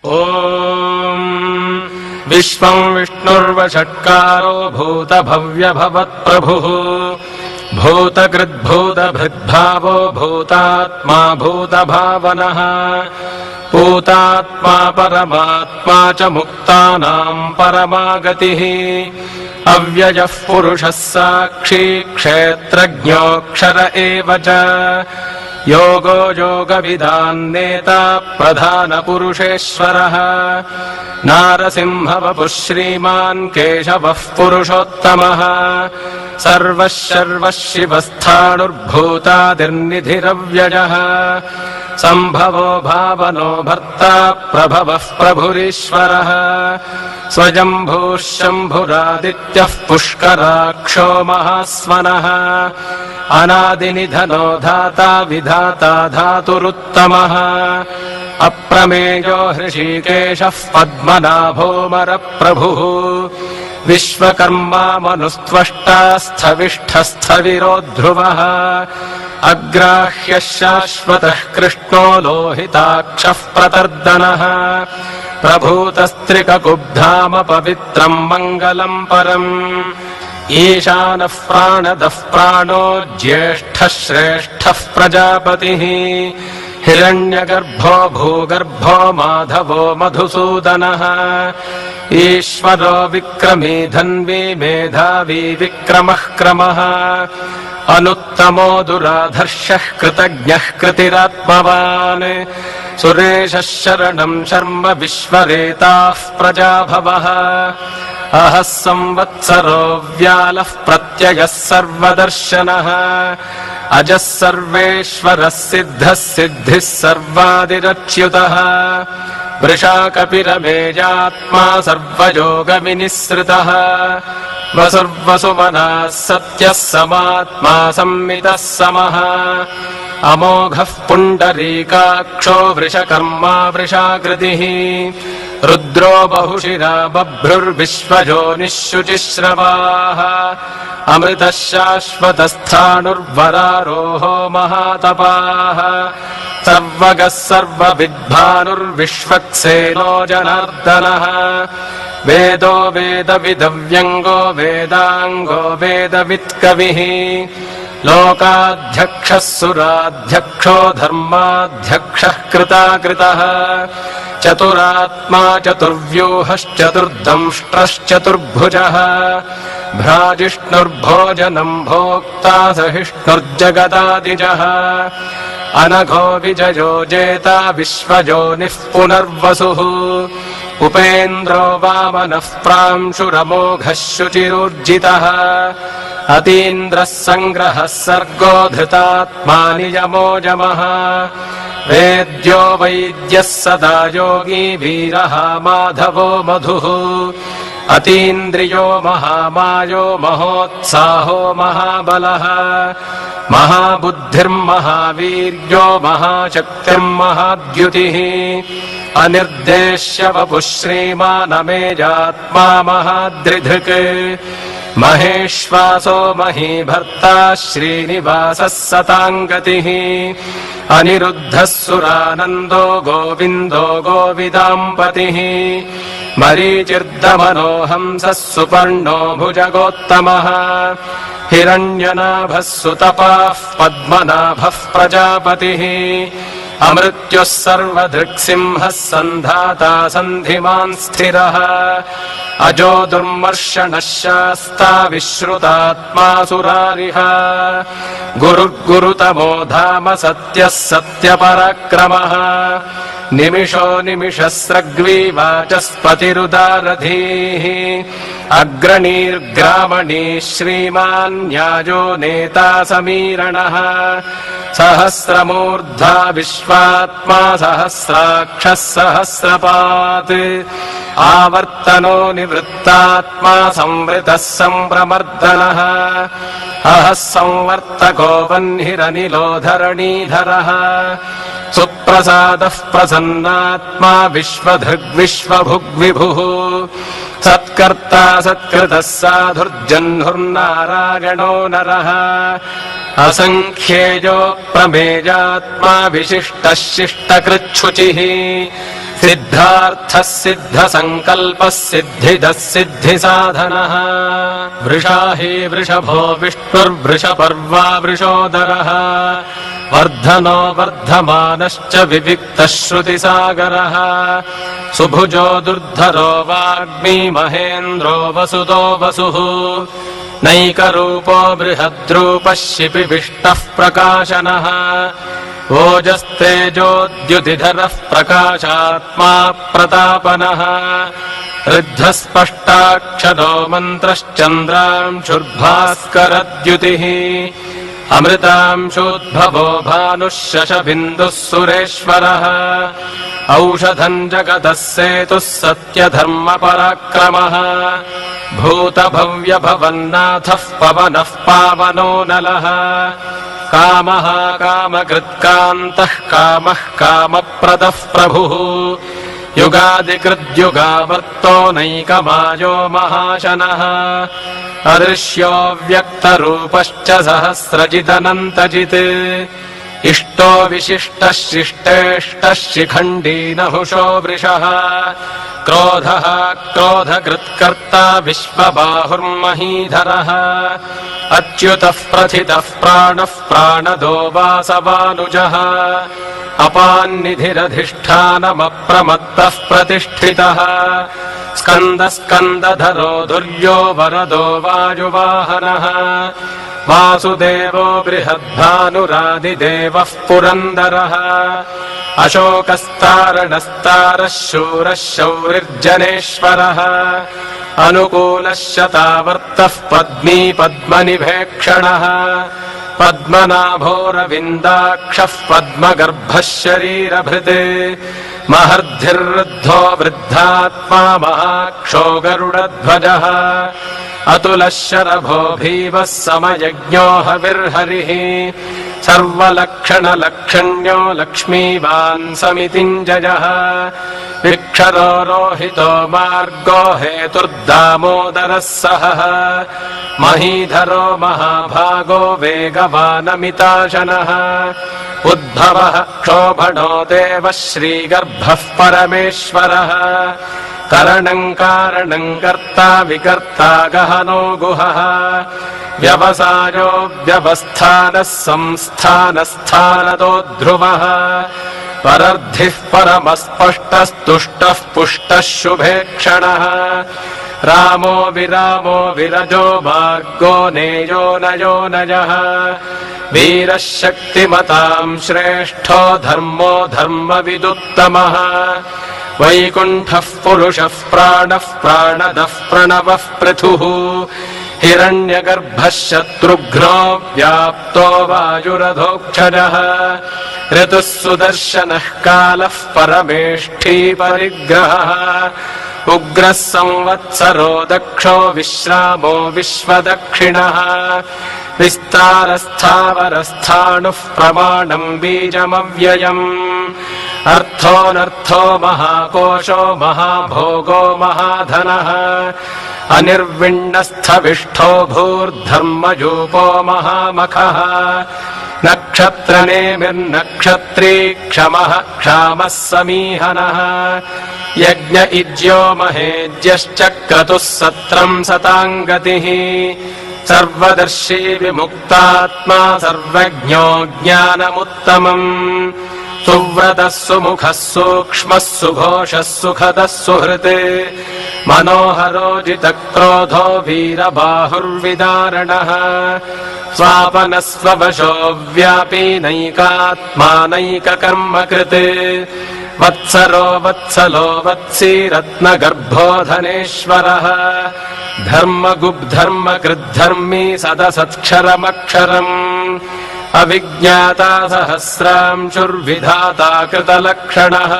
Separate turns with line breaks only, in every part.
ॐ विश्वं विष्णुर्वषट्कारो भूतभव्यभवत्प्रभुः भूतकृद्भूतभृद्भावो भूतात्मा भूतभावनः भूतात्मा परमात्मा च मुक्तानां परमा गतिः अव्ययः पुरुषः साक्षी क्षेत्रज्ञोऽक्षर एव च योगो योगविदान्नेता प्रधानपुरुषेश्वरः नारसिंहवपुः श्रीमान् केशवः पुरुषोत्तमः सर्वः शर्वः शिवस्थाणुर्भूतादिर्निधिरव्ययः सम्भवो भावनो भर्ता प्रभवः प्रभुरीश्वरः स्वयम्भूः शम्भुरादित्यः पुष्कराक्षो महास्वनः अनादिनिधनो धाता विधाता धातुरुत्तमः अप्रमेयो हृषीकेशः पद्मनाभोमरप्रभुः विश्वकर्मा मनुस्त्वष्टा स्थविष्ठस्थविरो ध्रुवः अग्राह्यः शाश्वतः कृष्णो लोहिताक्षः प्रतर्दनः प्रभूतस्त्रिककुब्धाम पवित्रम् मङ्गलम् परम् ईशानः प्राणदः प्राणो ज्येष्ठः श्रेष्ठः प्रजापतिः हिरण्यगर्भो भूगर्भो माधवो मधुसूदनः ईश्वरो विक्रमी धन्वी मेधावी विक्रमः क्रमः अनुत्तमो दुराधर्षः कृतज्ञः कृतिरात्मवान् सुरेशः शरणम् शर्म विश्वरेताः प्रजाभवः अहः संवत्सरो व्यालः प्रत्ययः सर्वदर्शनः अजः सर्वेश्वरः सिद्धः सिद्धिः सर्वादिरच्युतः वृषाकपिरमेयात्मा सर्वयोगविनिःसृतः वसुर्वसुमनः सत्यः समात्मा संमितः समः अमोघः पुण्डरीकाक्षो वृषकर्मा वृषाकृतिः रुद्रो बहुशिरा बभ्रुर्विश्वजोनिः शुचिश्रवाः अमृतः शाश्वतस्थाणुर्वरारोहो महातपाः सर्वगः सर्वविद्भानुर्विश्वक्सेनो जनार्दनः वेदो वेदविदव्यङ्गो वेदाङ्गो वेदवित्कविः लोकाध्यक्षः सुराध्यक्षो धर्माध्यक्षः कृताकृतः चतुरात्मा चतुर्व्यूहश्चतुर्दंष्ट्रश्चतुर्भुजः भ्राजिष्णुर्भोजनम् भोक्ता सहिष्णुर्जगदादिजः अनघो विजयो जेता विश्वजोनिः पुनर्वसुः उपेन्द्रो वामनः प्रांशुरमोघः शुचिरूर्जितः अतीन्द्रः सङ्ग्रहः सर्गो धृतात्मा नियमो यमः वेद्यो वैद्यः सदा योगी वीरः माधवो मधुः अतीन्द्रियो महामायो महोत्साहो महाबलः महाबुद्धिर्महावीर्यो महाशक्तिर्महाद्युतिः अनिर्देश्य वपुः श्रीमानमेजात्मा महाद्रिधृक् महेश्वासो महीभर्ता श्रीनिवासः सताङ्गतिः अनिरुद्धः सुरानन्दो गोविन्दो गोविदाम्पतिः मरीचिर्दमनो हंसः सुपर्णो भुजगोत्तमः हिरण्यनाभः सुतपाः पद्मनाभः प्रजापतिः अमृत्युः सर्वदृक्सिंहः सन्धाता सन्धिमान् स्थिरः अजो दुर्मर्षणः शास्ता विश्रुतात्मा सुरारिः गुरुर्गुरुतमो धाम सत्यः सत्यपराक्रमः निमिषो निमिषस्रग्वी वाचस्पतिरुदारधीः अग्रणीर्ग्रामणी श्रीमान् न्यायो नेता समीरणः सहस्रमूर्धा विश्वात्मा सहस्राक्षः सहस्रपात् आवर्तनो निवृत्तात्मा संवृतः सम्प्रमर्दनः अहः संवर्तको वह्निरनिलो धरणीधरः सुप्रसादः प्रसन्नात्मा विश्वधृग्विश्वभुग्विभुः सत्कर्ता सत्कृतः साधुर्जह्नुर्नारायणो नरः असङ्ख्येयो प्रमेयात्मा विशिष्टः शिष्टकृच्छुचिः सिद्धार्थः सिद्धसङ्कल्पः सिद्धिदः सिद्धिसाधनः वृषा हि वृषभो विष्णुर्वृषपर्वा वृषोदरः वर्धनो वर्धमानश्च विविक्तः श्रुतिसागरः सुभुजो दुर्धरो वाग्मी महेन्द्रो वसुतो वसुः नैकरूपो बृहद्रूपः शिपिविष्टः प्रकाशनः ओजस्तेजोद्युतिधरः प्रकाशात्मा प्रतापनः ऋद्धस्पष्टाक्षरो मन्त्रश्चन्द्रांशुर्भास्करद्युतिः अमृतांशोद्भवो भानुः शशबिन्दुः सुरेश्वरः औषधम् जगतः सेतुः सत्यधर्मपराक्रमः भूतभव्यभवन्नाथः पवनः पावनो नलः कामः कामकृत्कान्तः कामः कामप्रदः प्रभुः युगादिकृद्युगावर्तो नैकमायो महाशनः अदृश्यो व्यक्तरूपश्च सहस्रजिदनन्तजित् इष्टो विशिष्टः शिष्टेष्टः शिखण्डी नहुषो वृषः क्रोधः क्रोधकृत्कर्ता विश्वबाहुर्महीधरः अच्युतः प्रथितः प्राणः प्राणदो वासवानुजः अपान्निधिरधिष्ठानमप्रमत्तः प्रतिष्ठितः स्कन्दस्कन्दधरो दुर्यो वरदो वायुवाहनः वासुदेवो बृहद्भानुरादिदेवः पुरन्दरः अशोकस्तारणस्तारः शूरः शौरिर्जनेश्वरः अनुकूलः शतावर्तः पद्मी पद्मनिभेक्षणः पद्मनाभोरविन्दाक्षः पद्मगर्भः शरीरभृत् महर्धिर्वृद्धो वृद्धात्मा महाक्षो गरुडध्वजः अतुलः शरभो भीमः समयज्ञो हविर्हरिः सर्वलक्षणलक्षण्यो लक्ष्मीवान् समितिञ्जयः विक्षरो रोहितो मार्गो हेतुर्दामोदरः सहः महीधरो महाभागो वेगवानमिताशनः उद्भवः क्षोभणो देवः श्रीगर्भः परमेश्वरः करणम् कारणम् कर्ता विकर्ता गहनो गुहः व्यवसायो व्यवस्थानः संस्थानस्थानतो ध्रुवः परर्धिः परमस्पष्टस्तुष्टः पुष्टः शुभेक्षणः रामो विरामो विरजो मार्गो नेयो नयो नयः वीरः शक्तिमताम् श्रेष्ठो धर्मो धर्मविदुत्तमः वैकुण्ठः पुरुषः प्राणः प्राणदः प्रणवः पृथुः हिरण्यगर्भः शत्रुघ्नो व्याप्तो वायुरधोक्षजः ऋतुः सुदर्शनः कालः परमेष्ठी परिग्रहः उग्रः संवत्सरो दक्षो विश्रामो विश्वदक्षिणः विस्तारस्थावरस्थाणुः प्रमाणम् बीजमव्ययम् अर्थोऽनर्थो महाकोशो महाभोगो महाधनः अनिर्विण्णस्थविष्ठो भूर्धर्मयूपो महामखः नक्षत्रनेमिर्नक्षत्री क्षमः क्षामः समीहनः यज्ञ इज्यो महेज्यश्च क्रतुः सत्रम् सताम् गतिः सर्वदर्शी विमुक्तात्मा सर्वज्ञो ज्ञानमुत्तमम् सुव्रतः सुमुखः सूक्ष्मः सुघोषः सुखदः सुहृत् मनोहरो जितक्रोधो वीरबाहुर्विदारणः स्वापनः स्ववशो व्यापी नैकात्मा नैककर्मकृत् वत्सरो वत्सलो वत्सी रत्नगर्भो धनेश्वरः धर्मगुब्धर्मकृद्धर्मी सदसत्क्षरमक्षरम् अविज्ञाता सहस्रांशुर्विधाता कृतलक्षणः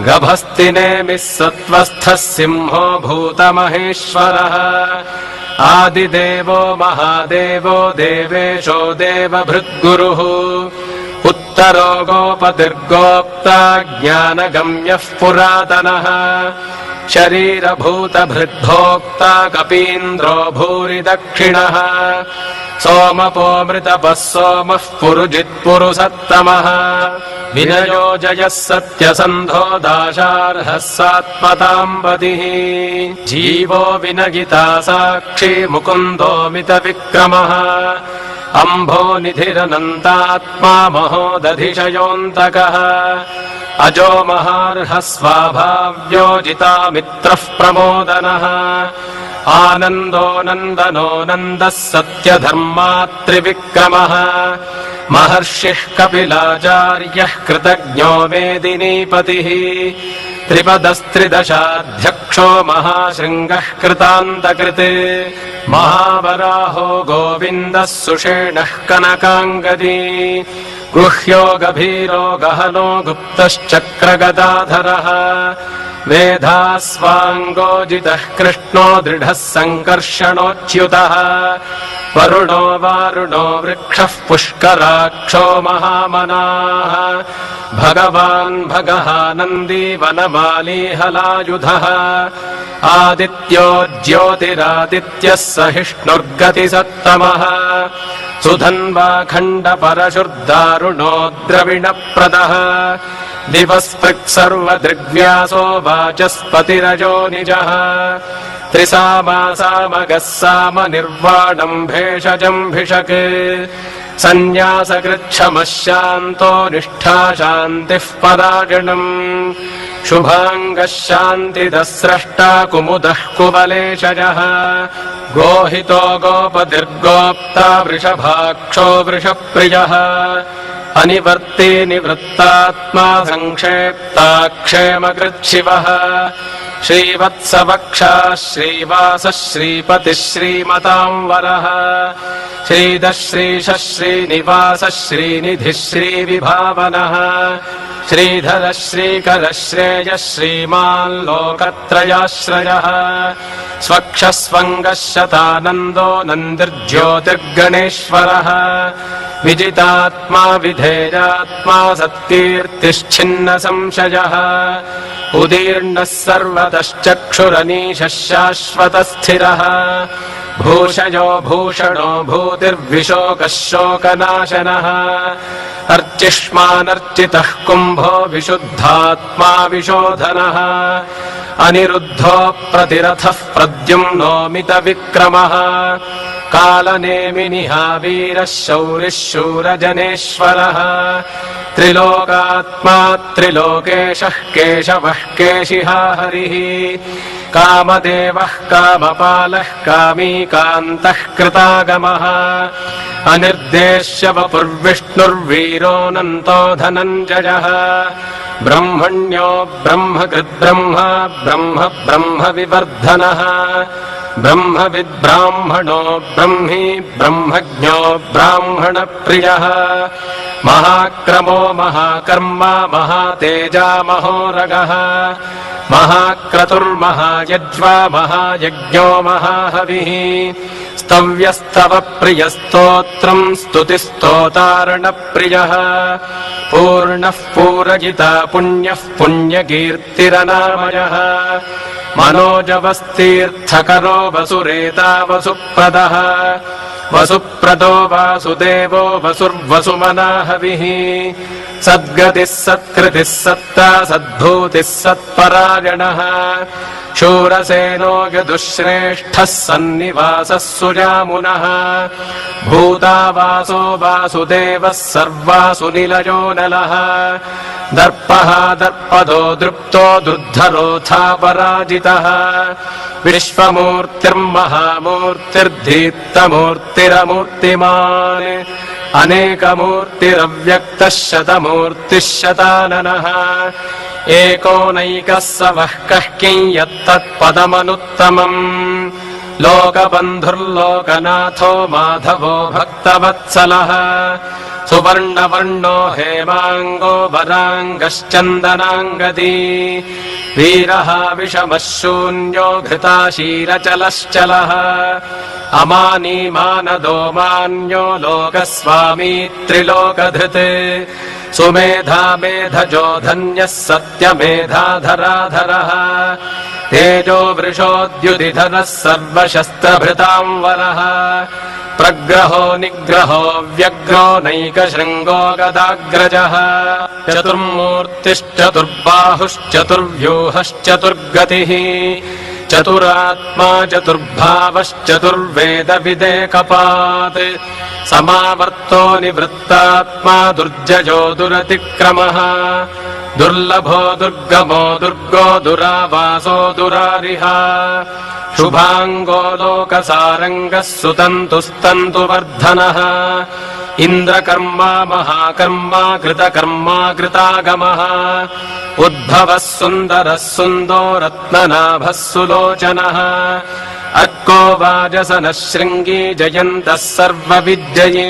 गभस्तिनेमिः सत्त्वस्थः सिंहो भूतमहेश्वरः आदिदेवो महादेवो देवेशो देवभृद्गुरुः उत्तरो गोपतिर्गोप्ता ज्ञानगम्यः पुरातनः शरीरभूतभृद्भोक्ता कपीन्द्रो भूरि दक्षिणः सोमपो मृतपः सोमः पुरुजित्पुरुषत्तमः विनयो जयः सत्यसन्धो दाशार्हः सात्मताम् पतिः जीवो विनगिता साक्षी मुकुन्दो मितविक्रमः अम्भो निधिरनन्तात्मा महोदधिशयोऽन्तकः अजो महार्हः स्वाभाव्यो जितामित्रः प्रमोदनः आनन्दो नन्दनो नन्दः सत्यधर्मात्रिविक्रमः महर्षिः कपिलाचार्यः कृतज्ञो मेदिनीपतिः त्रिपदस्त्रिदशाध्यक्षो महाशृङ्गः कृतान्तकृत् महावराहो गोविन्दः सुषेणः कनकाङ्गदी गुह्यो गभीरो गहनो गुप्तश्चक्रगदाधरः वेधास्वाङ्गोजितः कृष्णो दृढः सङ्कर्षणोच्युतः वरुणो वारुणो वृक्षः पुष्कराक्षो महामनाः भगवान् भगः नन्दी वनमाली हलायुधः आदित्यो ज्योतिरादित्यः सहिष्णुर्गतिसत्तमः सुधन्वा खण्डपरशुर्दारुणो द्रविणप्रदः दिवस्पृक् सर्वदृग्व्यासो वाचस्पतिरजो निजः त्रिसामासामगः साम निर्वाणम् भेषजम्भिषक् सन्न्यासकृच्छमः शान्तो निष्ठा शान्तिः पराजणम् शुभाङ्गः शान्तिदः स्रष्टा कुमुदः कुवलेशजः गोहितो गोपतिर्गोप्ता वृषभाक्षो वृषप्रियः अनिवर्ती निवृत्तात्मा संक्षेप्ता क्षेमकृच्छिवः श्रीवत्सवक्षा श्रीवासः श्रीपतिः श्रीमताम् वरः श्रीदः श्रीशः श्रीनिवासः श्रीनिधिः श्रीविभावनः श्रीधरः श्रीकरः श्रेयः श्रीमान् लोकत्रयाश्रयः स्वक्षः स्वङ्गः शतानन्दो नन्दिर्ज्योतिर्गणेश्वरः विजितात्मा विधेयात्मा सत्कीर्तिश्छिन्न संशयः उदीर्णः सर्वतश्चक्षुरनीशः शाश्वतः स्थिरः भूषयो भूषणो भूतिर्विशोकः शोकनाशनः अर्चिष्मानर्चितः कुम्भो विशुद्धात्मा विशोधनः अनिरुद्धो प्रतिरथः प्रद्युम्नो मितविक्रमः कालनेमिनिहा वीरः शौरिः शूरजनेश्वरः त्रिलोकात्मा त्रिलोकेशः केशवः केशिहा हरिः कामदेवः कामपालः कामीकान्तः कृतागमः अनिर्देश्य वपुर्विष्णुर्वीरोऽनन्तो धनञ्जयः ब्रह्मण्यो ब्रह्मकृद्ब्रह्मा ब्रह्म ब्रह्म विवर्धनः ब्रह्मविद्ब्राह्मणो ब्रह्मी ब्रह्मज्ञो ब्राह्मणप्रियः महाक्रमो महाकर्मा महातेजा महोरगः महाक्रतुर्महायज्वा महायज्ञो महाहविः स्तव्यस्तव प्रियस्तोत्रम् स्तुतिस्तोतारणप्रियः पूर्णः पूरजिता पुण्यः पुण्यकीर्तिरनामयः मनोजवस्तीर्थकरो वसुरेता वसुप्रदः वसुप्रदो वासुदेवो वसुर्वसुमनाहविः सद्गतिः सत्कृतिः सत्ता सद्भूतिः सत्परायणः शूरसेनो यदुश्रेष्ठः सन्निवासः सुजामुनः भूतावासो वासुदेवः सर्वासु निलयो नलः दर्पः दर्पदो दृप्तो दुर्धरोऽथा पराजितः विश्वमूर्तिर्महामूर्तिर्दीप्तमूर्तिरमूर्तिमान् अनेकमूर्तिरव्यक्तः शतमूर्तिः शताननः एकोनैकः सवः कः किं यत्तत्पदमनुत्तमम् लोकबन्धुर्लोकनाथो माधवो भक्तवत्सलः सुवर्णवर्णो हेमाङ्गो वराङ्गश्चन्दनाङ्गदी वीरः विषमः शून्यो घृताशीरचलश्चलः अमानी मानदो मान्यो लोकस्वामी त्रिलोकधृत् सुमेधा मेधजो धन्यः सत्यमेधाधराधरः तेजो वृषोद्युतिधरः सर्वशस्त्रभृतांवरः प्रग्रहो निग्रहो व्यग्रो नैकशृङ्गो गदाग्रजः चतुर्मूर्तिश्चतुर्बाहुश्चतुर्व्यूहश्चतुर्गतिः चतुरात्मा चतुर्भावश्चतुर्वेदविदेकपात् समावर्तो निवृत्तात्मा दुर्जयो दुरतिक्रमः दुर्लभो दुर्गमो दुर्गो दुरावासो दुरारिः शुभाङ्गो लोकसारङ्गः सुतन्तुस्तन्तुवर्धनः इन्द्रकर्मा महाकर्मा कृतकर्मा कृतागमः उद्भवः सुन्दरः सुन्दो रत्ननाभः सुलोचनः अर्को वाजसनः शृङ्गी जयन्तः सर्वविद्यये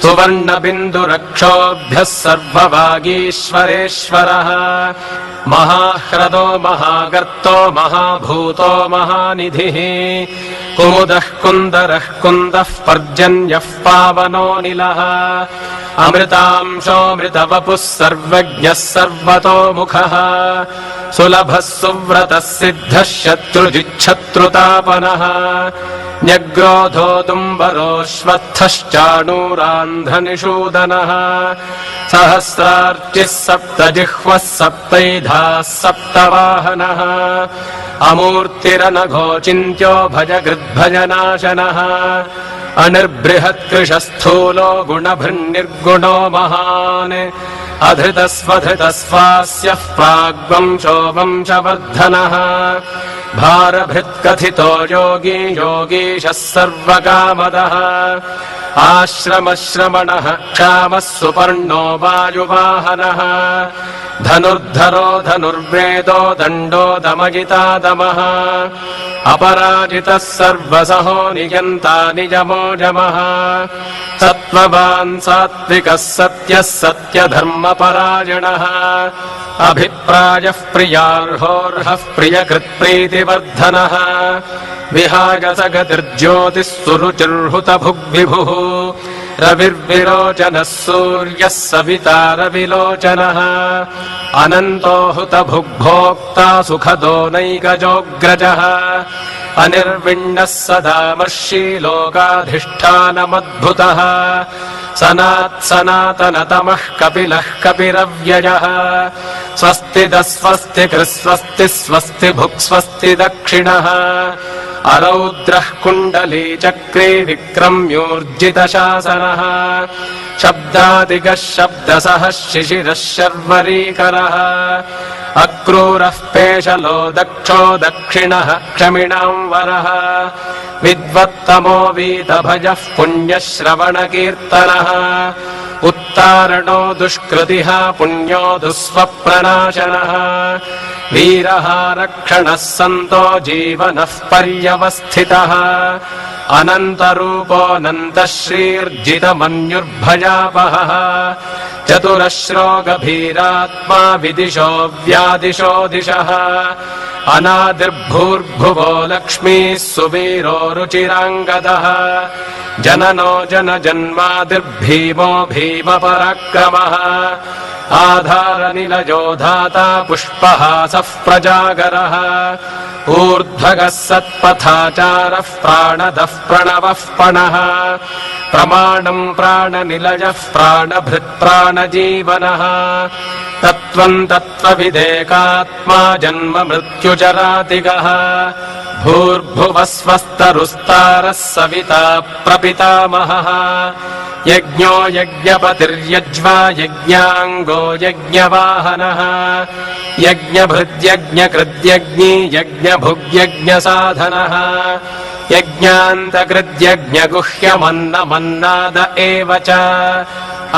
सुवर्णबिन्दुरक्षोभ्यः सर्ववागीश्वरेश्वरः महाह्रदो महागर्तो महाभूतो महानिधिः कुमुदः कुन्दरः कुन्दः पर्जन्यः पावनोऽनिलः अमृतांशोऽमृतवपुः सर्वज्ञः सर्वतोमुखः सुलभः सुव्रतः सिद्धः शत्रुजिच्छत्रुतापनः न्यग्रोधो दुम्बरोऽश्वत्थश्चाणूरान्ध्रनिषूदनः सहस्रार्चिः सप्तजिह्वः सप्तैधाः सप्तवाहनः अमूर्तिरनघोचिन्त्यो भजगृद्भजनाशनः अनिर्बृहत्कृशस्थूलो गुणभृन्निर्गुणो महान् अधृतस्वधृतस्वास्यः प्राग्वंशो वंशवर्धनः भारभृत्कथितो योगी योगीशः सर्वकामदः आश्रमश्रमणः क्षामः सुपर्णो वायुवाहनः धनुर्धरो धनुर्वेदो दण्डो दमयितादमः अपराजितः सर्वसहो नियन्ता निजमोजमः सत्त्ववान् सात्विकः सत्यः सत्यधर्मपरायणः अभिप्रायः प्रियार्होर्हः प्रियकृत्प्रीतिवर्धनः विहागसगतिर्ज्योतिः सुरुचिर्हुतभुग्विभुः रविर्विरोचनः सूर्यः सविता रविलोचनः अनन्तो हुतभुग्भोक्ता सुखदो नैकजोऽग्रजः अनिर्विण्णः सदा मर्षि लोकाधिष्ठानमद्भुतः सनात्सनातनतमः कपिलः कपिरव्ययः स्वस्तिदः स्वस्तिकृस्वस्तिः स्वस्ति भुक्स्वस्ति दक्षिणः अरौद्रः कुण्डली चक्रे विक्रम्योर्जितशासनः शब्दादिगः शब्दसः शिशिरः शर्वरीकरः अक्रूरः पेशलो दक्षो दक्षिणः क्षमिणांवरः विद्वत्तमो वीतभजः पुण्यश्रवणकीर्तनः उत्तारणो दुष्कृतिः पुण्यो दुःस्वप्रणाशनः वीरः रक्षणः सन्तो जीवनः पर्यवस्थितः अनन्तरूपोऽनन्तः श्रीर्जितमन्युर्भयापहः चतुरश्रो गभीरात्मा विदिशो व्यादिशो दिशः अनादिर्भूर्भुवो लक्ष्मीः सुवीरो रुचिराङ्गदः जननो जनजन्मादिर्भीमो भीमपराक्रमः आधारनिलयो धाता पुष्पहासः प्रजागरः ऊर्ध्वगः सत्पथाचारः प्राणदः प्रणवः पणः प्रमाणम् प्राणनिलयः प्राणभृत्प्राणजीवनः तत्त्वम् तत्त्वविदेकात्मा जन्म मृत्युचरातिगः भूर्भुवः स्वस्तरुस्तारः सविता प्रपितामहः यज्ञो यज्ञपतिर्यज्वा यज्ञाङ्गो यज्ञवाहनः यज्ञभृद्यज्ञकृद्यज्ञी यज्ञभुग्यज्ञसाधनः यज्ञान्तकृद्यज्ञगुह्यमन्नमन्नाद एव च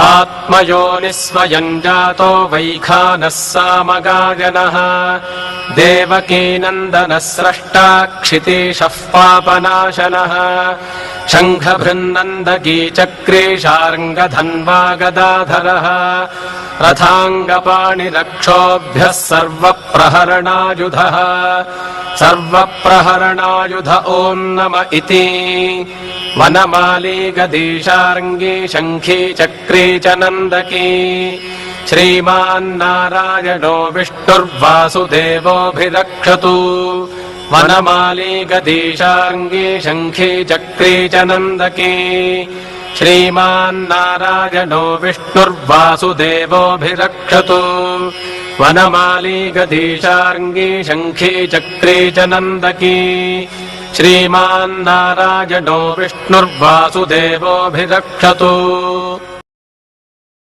आत्मयोनिः स्वयम् जातो वैखानः सामगायनः देवकीनन्दनः स्रष्टा क्षितीशः पापनाशनः शङ्खभृन्नन्दकी चक्रे शार्ङ्गधन्वा गदाधरः रथाङ्गपाणिरक्षोभ्यः सर्वप्रहरणायुधः सर्वप्रहरणायुध ॐ नम इति वनमाली गदी शार्ङ्गी शङ्खी चक्री च नन्दकी श्रीमान्नारायणो विष्णुर्वासुदेवोऽभिरक्षतु वनमाली गदीशार्ङ्गी शङ्खी चक्री च नन्दकी श्रीमान्नारायणो विष्णुर्वासुदेवोऽभिरक्षतु वनमाली गदीशार्ङ्गी शङ्खी चक्री च नन्दकी श्रीमान्नारायणो विष्णुर्वासुदेवोऽभिरक्षतु।